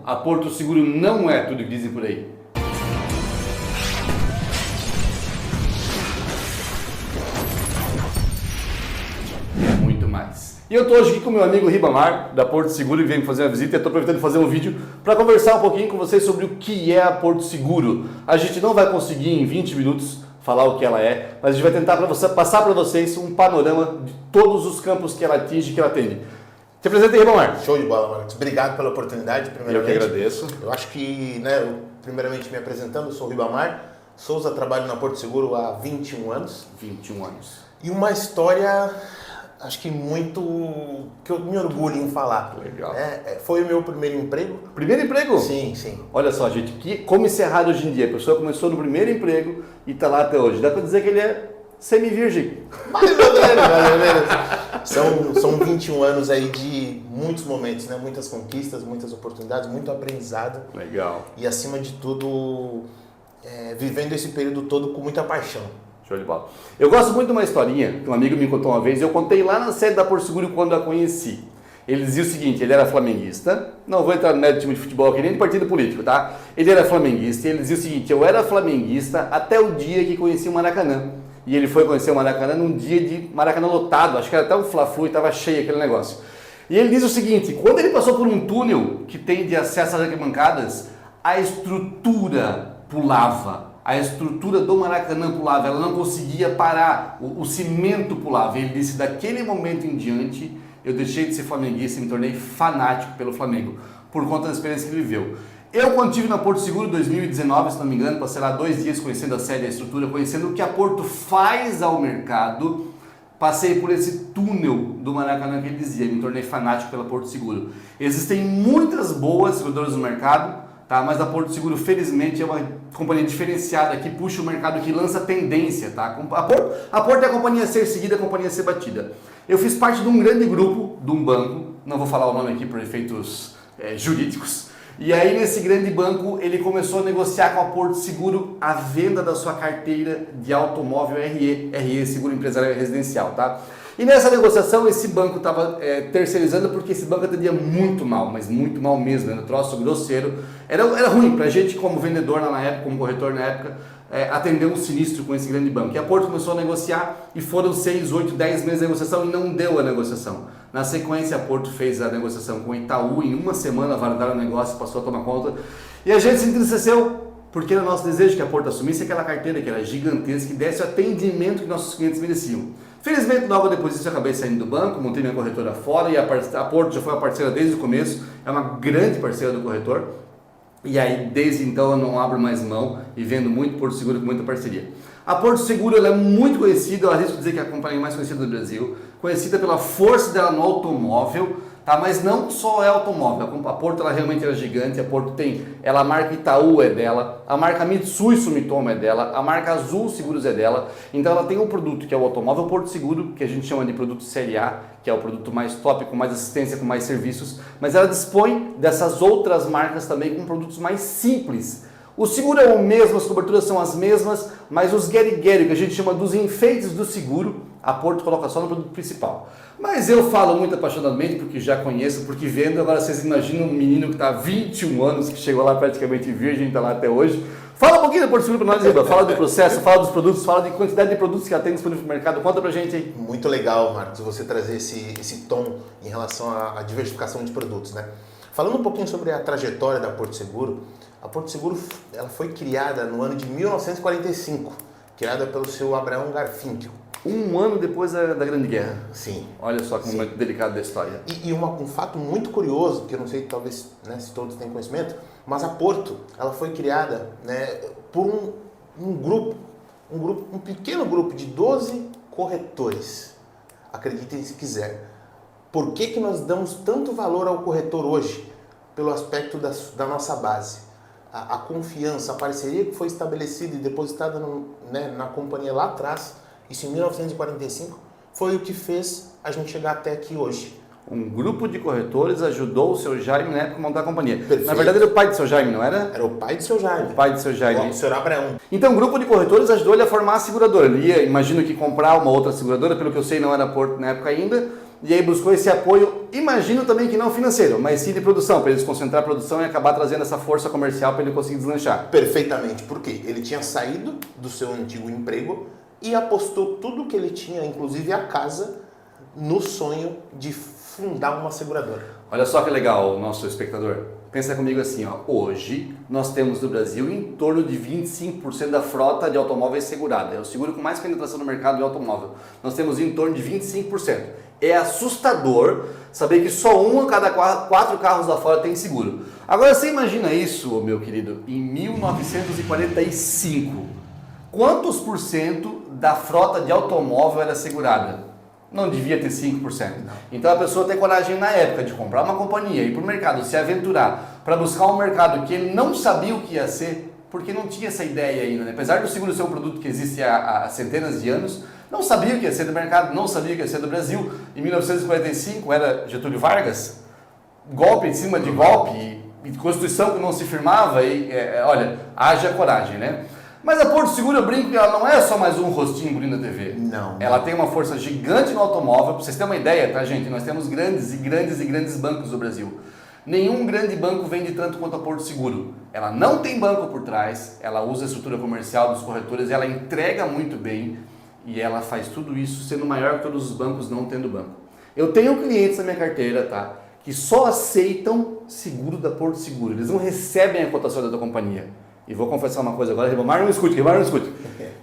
a Porto Seguro não é tudo que dizem por aí. É muito mais. E eu estou hoje aqui com meu amigo Ribamar, da Porto Seguro, que veio me fazer uma visita e estou aproveitando de fazer um vídeo para conversar um pouquinho com vocês sobre o que é a Porto Seguro. A gente não vai conseguir em 20 minutos falar o que ela é, mas a gente vai tentar passar para vocês um panorama de todos os campos que ela atinge e que ela atende. Te apresenta aí, Ribamar. Show de bola, Marcos. Obrigado pela oportunidade, primeiramente. Eu que agradeço. Eu acho que, primeiramente me apresentando, eu sou o Ribamar Souza, trabalho na Porto Seguro há 21 anos. 21 anos. E uma história, acho que muito, que eu me orgulho em falar. Legal. Foi o meu primeiro emprego. Primeiro emprego? Sim, sim. Olha só, gente, como isso é raro hoje em dia. A pessoa começou no primeiro emprego e está lá até hoje. Dá para dizer que ele é semi-virgem. Mais ou menos. São 21 anos aí de muitos momentos, né? Muitas conquistas, muitas oportunidades, muito aprendizado. Legal. E acima de tudo, vivendo esse período todo com muita paixão. Show de bola. Eu gosto muito de uma historinha que um amigo me contou uma vez. Eu contei lá na sede da Porto Seguro quando a conheci. Ele dizia o seguinte: ele era flamenguista. Não vou entrar no mérito de time de futebol aqui, nem de partido político, tá? Ele era flamenguista e ele dizia o seguinte: eu era flamenguista até o dia que conheci o Maracanã. E ele foi conhecer o Maracanã num dia de Maracanã lotado, acho que era até um Fla-Flu e estava cheio aquele negócio. E ele diz o seguinte: quando ele passou por um túnel que tem de acesso às arquibancadas, a estrutura pulava. A estrutura do Maracanã pulava, ela não conseguia parar, o cimento pulava. Ele disse: daquele momento em diante, eu deixei de ser flamenguista e me tornei fanático pelo Flamengo, por conta da experiência que ele viveu. Eu, quando estive na Porto Seguro em 2019, se não me engano, passei lá 2 dias conhecendo a sede, a estrutura, conhecendo o que a Porto faz ao mercado, passei por esse túnel do Maracanã que ele dizia, me tornei fanático pela Porto Seguro. Existem muitas boas seguradoras no mercado, tá? Mas a Porto Seguro, felizmente, é uma companhia diferenciada que puxa o mercado, que lança tendência. Tá? A Porto é a companhia a ser seguida, a companhia a ser batida. Eu fiz parte de um grande grupo, de um banco, não vou falar o nome aqui por efeitos jurídicos, e aí nesse grande banco ele começou a negociar com a Porto Seguro a venda da sua carteira de automóvel RE, Seguro Empresarial Residencial, tá? E nessa negociação esse banco estava terceirizando porque esse banco atendia muito mal, mas muito mal mesmo, era um troço grosseiro. Era ruim pra gente como vendedor lá na época, como corretor na época, atender um sinistro com esse grande banco. E a Porto começou a negociar e foram 6, 8, 10 meses de negociação e não deu a negociação. Na sequência a Porto fez a negociação com o Itaú, em uma semana validaram o negócio, passou a tomar conta. E a gente se entristeceu, porque era o nosso desejo que a Porto assumisse aquela carteira que era gigantesca e desse o atendimento que nossos clientes mereciam. Felizmente, logo depois disso, eu acabei saindo do banco, montei minha corretora fora e a Porto já foi uma parceira desde o começo, é uma grande parceira do corretor. E aí, desde então, eu não abro mais mão e vendo muito Porto Seguro com muita parceria. A Porto Seguro ela é muito conhecida, eu arrisco dizer que é a companhia mais conhecida do Brasil, conhecida pela força dela no automóvel, tá? Mas não só é automóvel, a Porto ela realmente é gigante, a Porto a marca Itaú é dela, a marca Mitsui Sumitomo é dela, a marca Azul Seguros é dela, então ela tem um produto que é o automóvel Porto Seguro, que a gente chama de produto Série A, que é o produto mais top, com mais assistência, com mais serviços, mas ela dispõe dessas outras marcas também com produtos mais simples. O seguro é o mesmo, as coberturas são as mesmas, mas os gueri-gueri, que a gente chama dos enfeites do seguro, a Porto coloca só no produto principal. Mas eu falo muito apaixonadamente porque já conheço, porque vendo. Agora vocês imaginam um menino que está há 21 anos, que chegou lá praticamente virgem, está lá até hoje. Fala um pouquinho da Porto Seguro para nós, Riba. Fala do processo, fala dos produtos, fala de quantidade de produtos que ela tem disponível no mercado. Conta pra gente aí. Muito legal, Marcos, você trazer esse tom em relação à diversificação de produtos, né? Falando um pouquinho sobre a trajetória da Porto Seguro, a Porto Seguro ela foi criada no ano de 1945, criada pelo seu Abraão Garfinkel. Um ano depois da Grande Guerra. Sim. Olha só que momento delicado da história. E um fato muito curioso, que eu não sei talvez se todos têm conhecimento, mas a Porto ela foi criada por um pequeno grupo de 12 corretores. Acreditem se quiser. Por que nós damos tanto valor ao corretor hoje? Pelo aspecto da nossa base. A confiança, a parceria que foi estabelecida e depositada na companhia lá atrás, isso em 1945, foi o que fez a gente chegar até aqui hoje. Um grupo de corretores ajudou o seu Jaime na época a montar a companhia. Perfeito. Na verdade, era o pai do seu Jaime, não era? Era o pai do seu Jaime. O pai do seu Jaime. O senhor Abraão. Então, o grupo de corretores ajudou ele a formar a seguradora. Ele ia, imagino que comprar uma outra seguradora, pelo que eu sei, não era Porto na época ainda. e aí buscou esse apoio, imagino também que não financeiro, mas sim de produção, para eles concentrar a produção e acabar trazendo essa força comercial para ele conseguir deslanchar. Perfeitamente, porque ele tinha saído do seu antigo emprego e apostou tudo que ele tinha, inclusive a casa, no sonho de fundar uma seguradora. Olha só que legal, o nosso espectador. Pensa comigo assim, ó. Hoje nós temos no Brasil em torno de 25% da frota de automóveis segurada. É o seguro com mais penetração no mercado de automóvel. Nós temos em torno de 25%. É assustador saber que só um a cada 4 carros lá fora tem seguro. Agora você imagina isso, meu querido, em 1945. Quantos por cento da frota de automóvel era segurada? Não devia ter 5%. Não. Então a pessoa tem coragem na época de comprar uma companhia, ir para o mercado, se aventurar, para buscar um mercado que ele não sabia o que ia ser, porque não tinha essa ideia ainda. Né? Apesar do seguro ser um produto que existe há centenas de anos, não sabia o que ia ser do mercado, não sabia o que ia ser do Brasil. Em 1945 era Getúlio Vargas, golpe em cima de golpe, e Constituição que não se firmava, olha, haja coragem, né? Mas a Porto Seguro, eu brinco que ela não é só mais um rostinho bonito na TV. Não. Ela tem uma força gigante no automóvel. Para vocês terem uma ideia, tá, gente? Nós temos grandes bancos no Brasil. Nenhum grande banco vende tanto quanto a Porto Seguro. Ela não tem banco por trás, ela usa a estrutura comercial dos corretores, ela entrega muito bem e ela faz tudo isso sendo maior que todos os bancos não tendo banco. Eu tenho clientes na minha carteira, tá? Que só aceitam seguro da Porto Seguro. Eles não recebem a cotação da companhia. E vou confessar uma coisa agora, Ribamar não escute.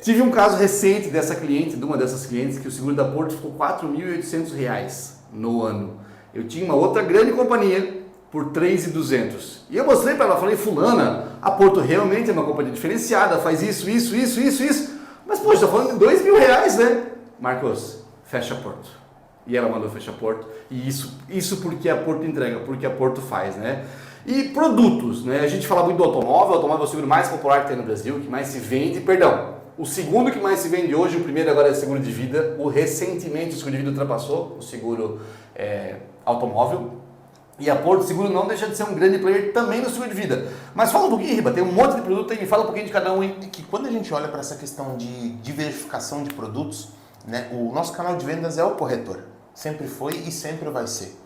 Tive um caso recente dessa cliente, de uma dessas clientes, que o seguro da Porto ficou R$ 4.800 no ano. Eu tinha uma outra grande companhia por R$ 3.200. E eu mostrei para ela, falei, fulana, a Porto realmente é uma companhia diferenciada, faz isso. Mas, poxa, estou falando de R$ 2.000, né? Marcos, fecha a Porto. E ela mandou fechar a Porto. E isso porque a Porto entrega, porque a Porto faz, né? E produtos, né? A gente fala muito do automóvel, o automóvel é o seguro mais popular que tem no Brasil, que mais se vende, o segundo que mais se vende hoje, o primeiro agora é seguro de vida, recentemente o seguro de vida ultrapassou o seguro automóvel, e a Porto Seguro não deixa de ser um grande player também no seguro de vida. Mas fala um pouquinho, Riba, tem um monte de produto aí, me fala um pouquinho de cada um, hein? É que quando a gente olha para essa questão de diversificação de produtos, né, o nosso canal de vendas é o corretor, sempre foi e sempre vai ser.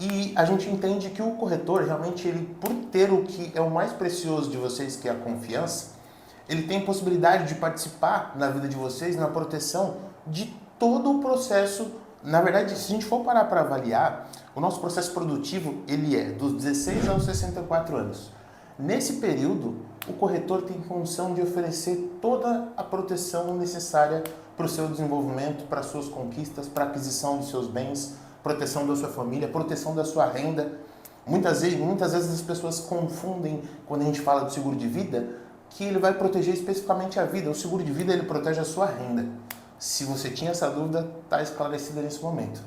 E a gente entende que o corretor, realmente, ele, por ter o que é o mais precioso de vocês, que é a confiança, ele tem possibilidade de participar na vida de vocês, na proteção de todo o processo. Na verdade, se a gente for parar para avaliar, o nosso processo produtivo, ele é dos 16 aos 64 anos. Nesse período, o corretor tem condição de oferecer toda a proteção necessária para o seu desenvolvimento, para as suas conquistas, para a aquisição dos seus bens, proteção da sua família, proteção da sua renda. Muitas vezes as pessoas confundem, quando a gente fala do seguro de vida, que ele vai proteger especificamente a vida. O seguro de vida, ele protege a sua renda. Se você tinha essa dúvida, está esclarecida nesse momento.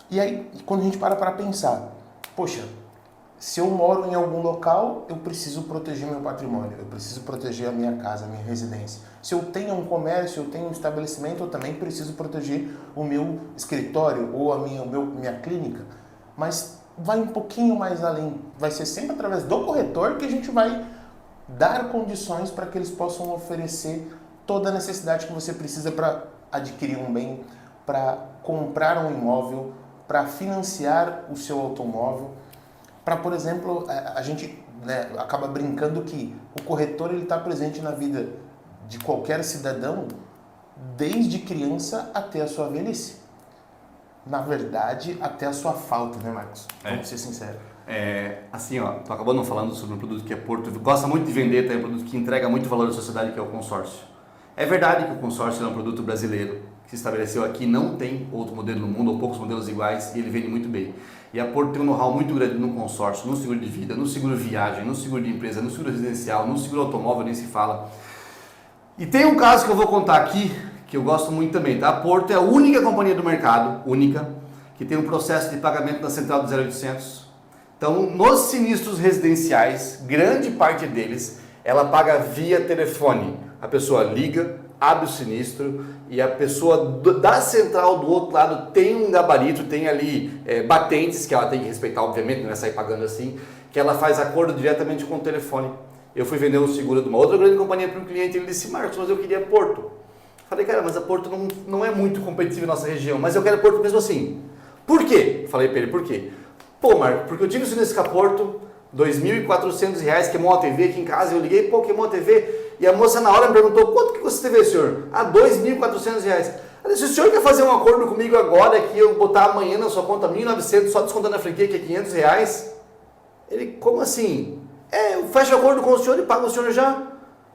E aí, quando a gente para pensar, poxa, se eu moro em algum local, eu preciso proteger meu patrimônio, eu preciso proteger a minha casa, a minha residência. Se eu tenho um comércio, eu tenho um estabelecimento, eu também preciso proteger o meu escritório ou a minha clínica. Mas vai um pouquinho mais além. Vai ser sempre através do corretor que a gente vai dar condições para que eles possam oferecer toda a necessidade que você precisa para adquirir um bem, para comprar um imóvel, para financiar o seu automóvel. Para, por exemplo, a gente acaba brincando que o corretor está presente na vida de qualquer cidadão desde criança até a sua velhice. Na verdade, até a sua falta, né, Marcos? Vamos ser sinceros. Assim, ó, tu acabou não falando sobre um produto que a Porto gosta muito de vender, tem um produto que entrega muito valor à sociedade, que é o consórcio. É verdade que o consórcio é um produto brasileiro, que se estabeleceu aqui, não tem outro modelo no mundo, ou poucos modelos iguais, e ele vende muito bem. E a Porto tem um know-how muito grande no consórcio, no seguro de vida, no seguro viagem, no seguro de empresa, no seguro residencial, no seguro automóvel, nem se fala. E tem um caso que eu vou contar aqui, que eu gosto muito também, tá? A Porto é a única companhia do mercado, que tem um processo de pagamento na central do 0800. Então, nos sinistros residenciais, grande parte deles, ela paga via telefone. A pessoa liga, abre o sinistro e a pessoa da central do outro lado tem um gabarito, tem ali batentes que ela tem que respeitar, obviamente, não é sair pagando assim, que ela faz acordo diretamente com o telefone. Eu fui vender um seguro de uma outra grande companhia para um cliente e ele disse, Marcos, mas eu queria Porto. Falei, cara, mas a Porto não é muito competitiva em nossa região, mas eu quero Porto mesmo assim. Por quê? Falei para ele, por quê? Pô, Marco, porque eu tive isso nesse Caporto, R$2.400, queimou a TV aqui em casa, eu liguei, pô, queimou a TV, e a moça na hora me perguntou, quanto que custa a TV, senhor? Ah, R$2.400. Eu disse, o senhor quer fazer um acordo comigo agora, que eu botar amanhã na sua conta 1.900, só descontando a franquia, que é R$500? Ele, como assim? Eu fecho acordo com o senhor e pago o senhor já,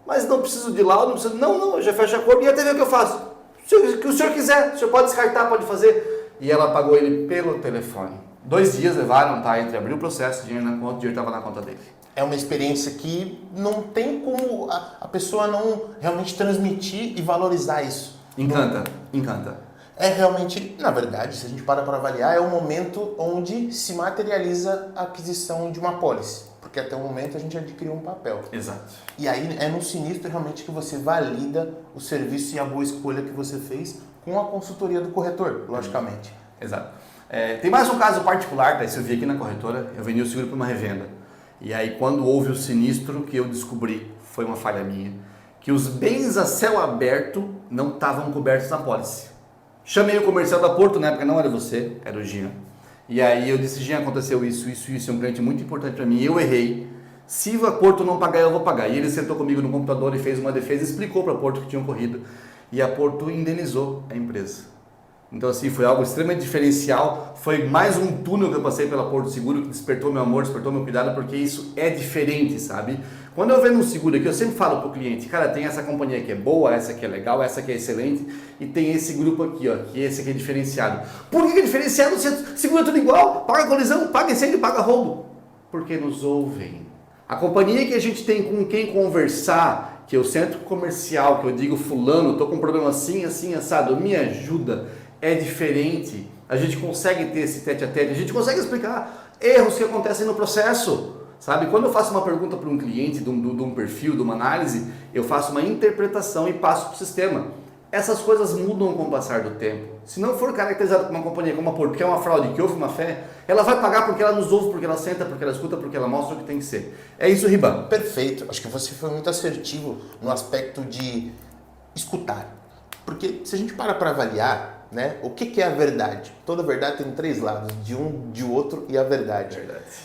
mas não preciso de lá, não preciso, não, eu já fecho acordo, e a TV o que eu faço? O que o senhor quiser, o senhor pode descartar, pode fazer. E ela pagou ele pelo telefone. 2 dias levaram, tá? Entre abrir o processo, dinheiro na conta, o dinheiro estava na conta dele. É uma experiência que não tem como a pessoa não realmente transmitir e valorizar isso. Encanta. É realmente, na verdade, se a gente para avaliar, é o momento onde se materializa a aquisição de uma pólice. Porque até o momento a gente adquiriu um papel. Exato. E aí é no sinistro realmente que você valida o serviço e a boa escolha que você fez com a consultoria do corretor, logicamente. Exato. Tem mais um caso particular, tá? Isso eu vi aqui na corretora, eu vendi o seguro para uma revenda. E aí quando houve o sinistro, que eu descobri, foi uma falha minha, que os bens a céu aberto não estavam cobertos na pólice. Chamei o comercial da Porto, na época não era você, era o Jean. E aí eu disse, Jean, aconteceu isso, é um cliente muito importante para mim, eu errei. Se a Porto não pagar, eu vou pagar. E ele sentou comigo no computador e fez uma defesa, explicou para a Porto que tinha ocorrido. E a Porto indenizou a empresa. Então assim, foi algo extremamente diferencial, foi mais um túnel que eu passei pela Porto Seguro que despertou meu amor, despertou meu cuidado, porque isso é diferente, sabe? Quando eu vendo um seguro aqui, eu sempre falo pro cliente, cara, tem essa companhia que é boa, essa que é legal, essa que é excelente, e tem esse grupo aqui, ó, que esse aqui é diferenciado. Por que é diferenciado? Você segura tudo igual, paga colisão, paga incêndio, paga roubo. Porque nos ouvem. A companhia que a gente tem com quem conversar, que é o centro comercial, que eu digo, fulano, tô com um problema assim, assim, assado, me ajuda, é diferente. A gente consegue ter esse tete-a-tete, a gente consegue explicar erros que acontecem no processo. Sabe, quando eu faço uma pergunta para um cliente, de um perfil, de uma análise, eu faço uma interpretação e passo para o sistema. Essas coisas mudam com o passar do tempo. Se não for caracterizado por uma companhia como a Porto, que é uma fraude, que houve uma fé, ela vai pagar porque ela nos ouve, porque ela senta, porque ela escuta, porque ela mostra o que tem que ser. É isso, Riba. Perfeito. Acho que você foi muito assertivo no aspecto de escutar. Porque se a gente para avaliar, né, o que é a verdade? Toda verdade tem 3 lados, de um, de outro e a verdade.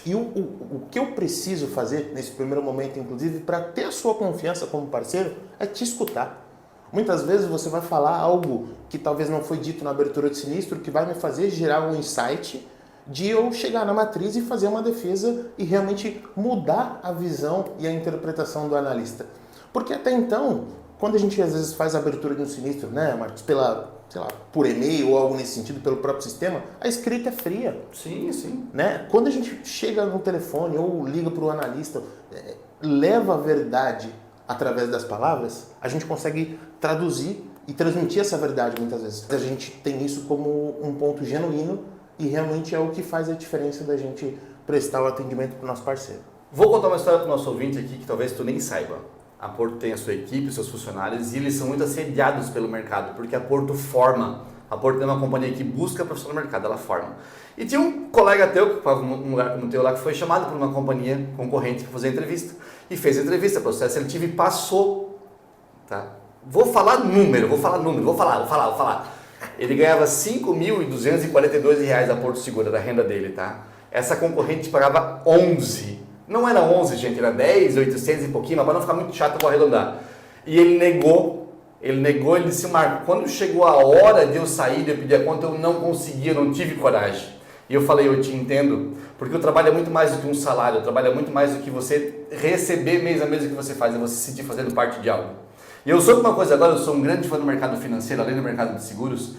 E o que eu preciso fazer nesse primeiro momento, inclusive, para ter a sua confiança como parceiro, é te escutar. Muitas vezes você vai falar algo que talvez não foi dito na abertura de sinistro, que vai me fazer gerar um insight de eu chegar na matriz e fazer uma defesa e realmente mudar a visão e a interpretação do analista. Porque até então, quando a gente às vezes faz a abertura de um sinistro, né, Marcos, por e-mail ou algo nesse sentido, pelo próprio sistema, a escrita é fria. Sim. Né? Quando a gente chega no telefone ou liga para o analista, leva a verdade através das palavras, a gente consegue traduzir e transmitir essa verdade muitas vezes. A gente tem isso como um ponto genuíno e realmente é o que faz a diferença da gente prestar o atendimento para o nosso parceiro. Vou contar uma história para o nosso ouvinte aqui que talvez tu nem saiba. A Porto tem a sua equipe, os seus funcionários, e eles são muito assediados pelo mercado, porque a Porto forma. A Porto é uma companhia que busca profissional no mercado, ela forma. E tinha um colega teu, que estava num lugar como o teu lá, que foi chamado por uma companhia concorrente para fazer entrevista. E fez a entrevista, processo seletivo, e passou. Tá? Vou falar número. Ele ganhava R$ 5.242 da Porto Segura, da renda dele, tá? Essa concorrente pagava 11. Não era 11, gente, era 10, 800 e pouquinho, mas para não ficar muito chato, eu vou arredondar. E ele negou, ele disse, Marco, quando chegou a hora de eu sair, de eu pedir a conta, eu não conseguia, não tive coragem. E eu falei, eu te entendo, porque o trabalho é muito mais do que um salário, o trabalho é muito mais do que você receber mês a mês o que você faz, é você se sentir fazendo parte de algo. E eu soube uma coisa agora, eu sou um grande fã do mercado financeiro, além do mercado de seguros,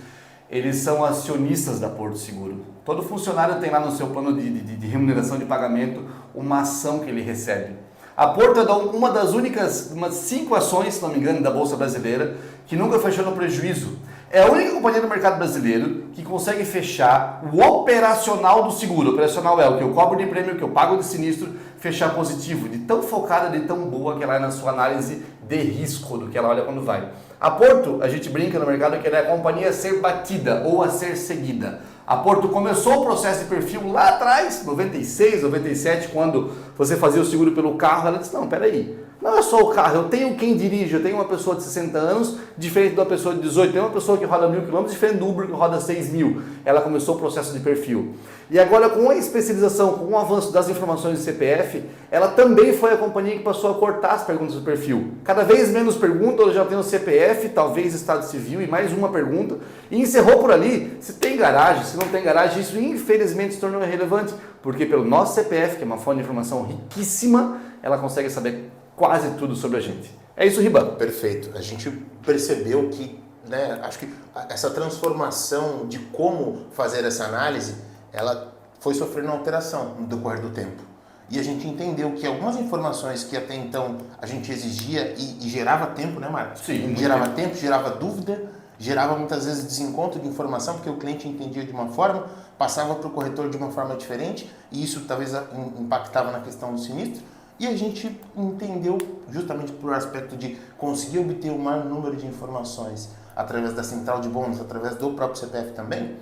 eles são acionistas da Porto Seguro. Todo funcionário tem lá no seu plano de remuneração de pagamento uma ação que ele recebe. A Porto é uma das únicas, umas 5 ações, se não me engano, da Bolsa Brasileira, que nunca fechou no prejuízo. É a única companhia do mercado brasileiro que consegue fechar o operacional do seguro. O operacional é o que eu cobro de prêmio, o que eu pago de sinistro, fechar positivo. De tão focada, de tão boa que ela é na sua análise de risco, do que ela olha quando vai. A Porto, a gente brinca no mercado que ela é a companhia a ser batida ou a ser seguida. A Porto começou o processo de perfil lá atrás, 96, 97, quando você fazia o seguro pelo carro, ela disse, não, peraí, Não é só o carro, eu tenho quem dirige, eu tenho uma pessoa de 60 anos, diferente de uma pessoa de 18, tem uma pessoa que roda 1.000 km, diferente do Uber que roda 6.000. Ela começou o processo de perfil. E agora, com a especialização, com o avanço das informações do CPF, ela também foi a companhia que passou a cortar as perguntas do perfil. Cada vez menos perguntas, já tem o CPF, talvez Estado Civil e mais uma pergunta. E encerrou por ali, se tem garagem, se não tem garagem, isso infelizmente se tornou irrelevante, porque pelo nosso CPF, que é uma fonte de informação riquíssima, ela consegue saber quase tudo sobre a gente. É isso, Riba. Perfeito. A gente percebeu que, né, acho que essa transformação de como fazer essa análise, ela foi sofrendo alteração no decorrer do tempo. E a gente entendeu que algumas informações que até então a gente exigia e gerava tempo, né, Marcos? Sim. Gerava tempo, gerava dúvida, gerava muitas vezes desencontro de informação, porque o cliente entendia de uma forma, passava para o corretor de uma forma diferente, e isso talvez impactava na questão do sinistro. E a gente entendeu, justamente por aspecto de conseguir obter o maior número de informações através da central de bônus, através do próprio CPF também,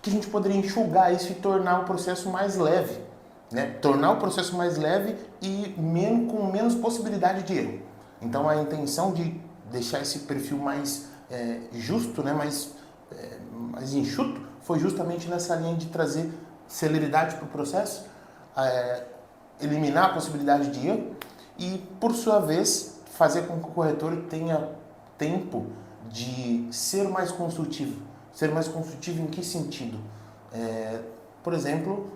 que a gente poderia enxugar isso e tornar o processo mais leve, né? Tornar o processo mais leve e com menos possibilidade de erro. Então a intenção de deixar esse perfil mais justo, né? mais enxuto, foi justamente nessa linha de trazer celeridade para o processo, eliminar a possibilidade de erro e, por sua vez, fazer com que o corretor tenha tempo de ser mais construtivo. Ser mais construtivo em que sentido? Por exemplo,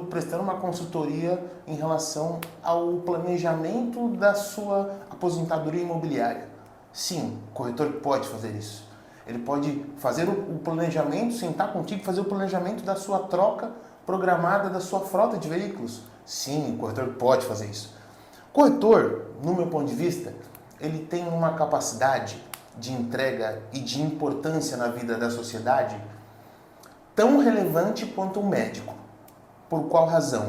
prestando uma consultoria em relação ao planejamento da sua aposentadoria imobiliária. Sim, o corretor pode fazer isso. Ele pode fazer o planejamento, sentar contigo, fazer o planejamento da sua troca programada da sua frota de veículos. Sim, o corretor pode fazer isso. O corretor, no meu ponto de vista, ele tem uma capacidade de entrega e de importância na vida da sociedade tão relevante quanto um médico. Por qual razão?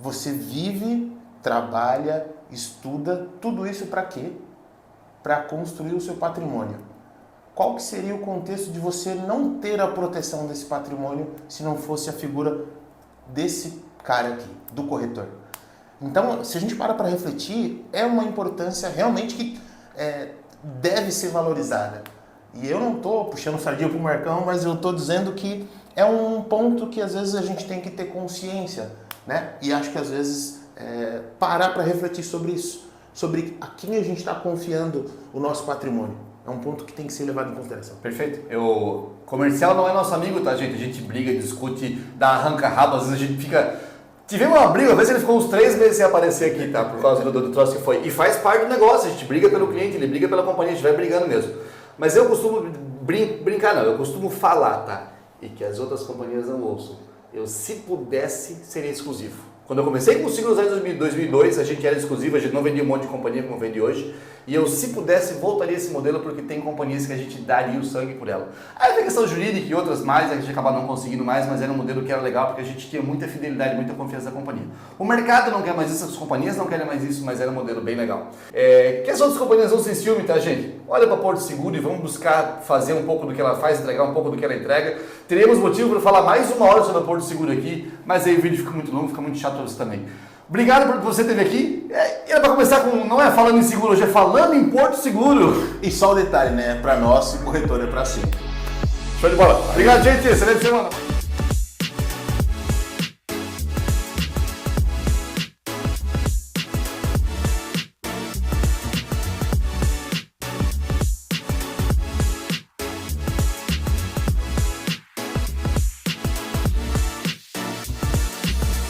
Você vive, trabalha, estuda, tudo isso para quê? Para construir o seu patrimônio. Qual que seria o contexto de você não ter a proteção desse patrimônio se não fosse a figura desse cara aqui, do corretor? Então, se a gente para refletir, é uma importância realmente que deve ser valorizada. E eu não estou puxando sardinha para o Marcão, mas eu estou dizendo que é um ponto que às vezes a gente tem que ter consciência, né? E acho que às vezes parar para refletir sobre isso, sobre a quem a gente está confiando o nosso patrimônio. É um ponto que tem que ser levado em consideração. Perfeito. O comercial não é nosso amigo, tá, gente? A gente briga, discute, dá arranca-rabo, às vezes a gente fica... Tivemos uma briga, às vezes ele ficou uns 3 meses sem aparecer aqui, tá? Por causa do troço que foi. E faz parte do negócio, a gente briga pelo cliente, ele briga pela companhia, a gente vai brigando mesmo. Mas eu costumo brincar, não, eu costumo falar, tá? E que as outras companhias não ouçam. Eu, se pudesse, seria exclusivo. Quando eu comecei com o Seguros em 2002, a gente era exclusivo, a gente não vendia um monte de companhia como vende hoje. E eu, se pudesse, voltaria esse modelo porque tem companhias que a gente daria o sangue por ela. Aí tem questão jurídica e outras mais, a gente acaba não conseguindo mais, mas era um modelo que era legal porque a gente tinha muita fidelidade, muita confiança na companhia. O mercado não quer mais isso, as companhias não querem mais isso, mas era um modelo bem legal. Que as outras companhias não sem ciúme, tá, gente? Olha para Porto Seguro e vamos buscar fazer um pouco do que ela faz, entregar um pouco do que ela entrega. Teremos motivo para falar mais 1 hora sobre a Porto Seguro aqui, mas aí o vídeo fica muito longo, fica muito chato para você também. Obrigado por você ter aqui. Era para começar com, não é falando em seguro, hoje é falando em Porto Seguro. E só o detalhe, né? Para nós, o corretor é para sempre. Show de bola. Obrigado, gente. Excelente semana.